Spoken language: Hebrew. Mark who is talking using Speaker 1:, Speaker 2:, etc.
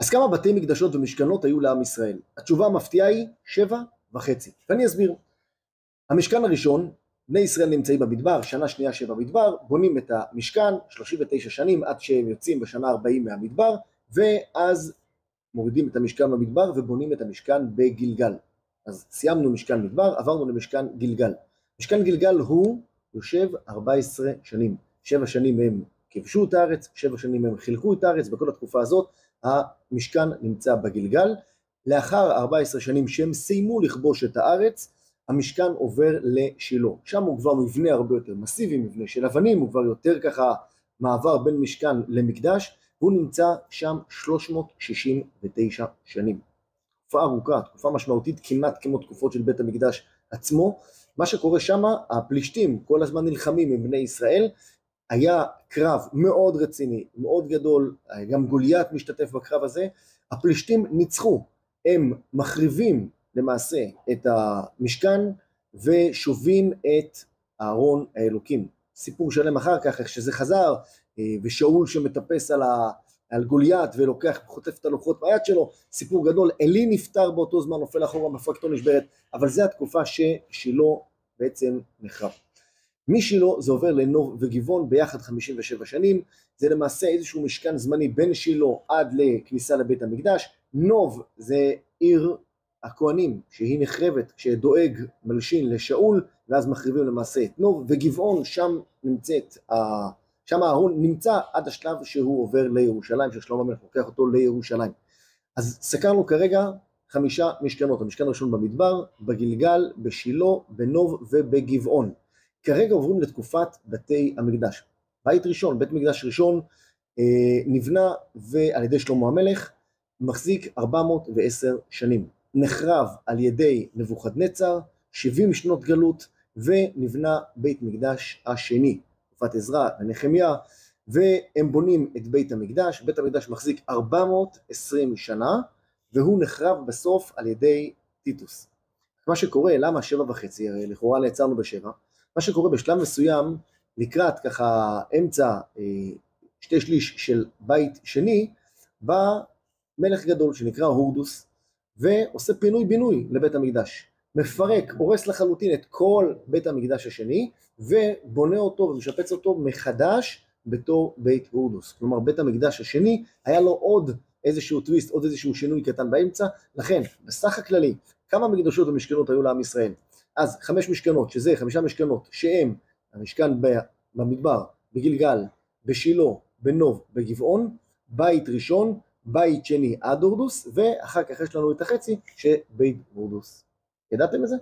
Speaker 1: אז כמה בתי מקדשות ומשכנות היו לעם ישראל? התשובה המפתיעה היא 7.5. ואני אסביר. המשכן הראשון, בני ישראל נמצאים במדבר, שנה שנייה שבמדבר, בונים את המשכן 39 שנים עד שהם יוצאים בשנה 40 מהמדבר, ואז מורידים את המשכן במדבר ובונים את המשכן בגילגל. אז סיימנו משכן מדבר, עברנו למשכן גילגל. משכן גילגל הוא יושב 14 שנים. 7 שנים הם כבשו את הארץ, 7 שנים הם חילקו את הארץ, בכל התקופה הזאת המשכן נמצא בגילגל. לאחר 14 שנים שהם סיימו לכבוש את הארץ, המשכן עובר לשילה. שם הוא כבר מבנה הרבה יותר מסיבי, מבנה של אבנים, הוא כבר יותר ככה מעבר בין משכן למקדש, הוא נמצא שם 369 שנים. תקופה ארוכה, תקופה משמעותית, כמעט כמו תקופות של בית המקדש עצמו. מה שקורה שם, הפלישתים כל הזמן נלחמים עם בני ישראל, היה קרב מאוד רציני, מאוד גדול, גם גוליית משתתף בקרב הזה, הפלישתים ניצחו, הם מחריבים למעשה את המשכן ושובים את אהרון האלוקים. סיפור שלם אחר כך, איך שזה חזר, ושאול שמטפס על גוליית ולוקח, חוטף את הלוחות ביד שלו, סיפור גדול. אלי נפטר באותו זמן, נופל אחורה, מפרקתו נשברת, אבל זה התקופה ששילה בעצם נחרב. משילה זה עובר לנוב וגבעון ביחד 57 שנים, זה למעשה איזשהו משכן זמני בין שילה עד לכניסה לבית המקדש. נוב זה עיר הכהנים שהיא נחרבת כשדואג מלשין לשאול, ואז מחריבים למעשה את נוב, וגבעון שם נמצאת, שם אהרון נמצא עד השלב שהוא עובר לירושלים, ששלמה המלך לוקח אותו לירושלים. אז סקרנו כרגע 5 משכנות, המשכן הראשון במדבר, בגילגל, בשילה, בנוב ובגבעון. כרגע עוברים לתקופת בתי המקדש. בית ראשון, בית מקדש ראשון, נבנה ועל ידי שלמה המלך, מחזיק 410 שנים. נחרב על ידי נבוכדנצר, 70 שנות גלות, ונבנה בית מקדש השני, תקופת עזרא ונחמיה, והם בונים את בית המקדש. בית המקדש מחזיק 420 שנה, והוא נחרב בסוף על ידי טיטוס. מה שקורה, למה 7.5? הרי לכאורה נעצרנו ב7. מה שקורה בשלב מסוים, לקראת ככה אמצע 2/3 של בית שני, בא מלך גדול שנקרא הורדוס, ועושה פינוי בינוי לבית המקדש. מפרק, הורס לחלוטין את כל בית המקדש השני, ובונה אותו ומשפץ אותו מחדש בתור בית הורדוס. כלומר, בית המקדש השני היה לו עוד איזשהו טוויסט, עוד איזשהו שינוי קטן באמצע. לכן, בסך הכללי, כמה מקדשות ומשכנות היו לעם ישראל? אז 5 משכנות, שזה 5 משכנות, שהם המשכן במדבר, בגילגל, בשילה, בנוב, בגבעון, בית ראשון, בית שני עד הורדוס, ואחר כך יש לנו את החצי שבית הורדוס. ידעתם את זה?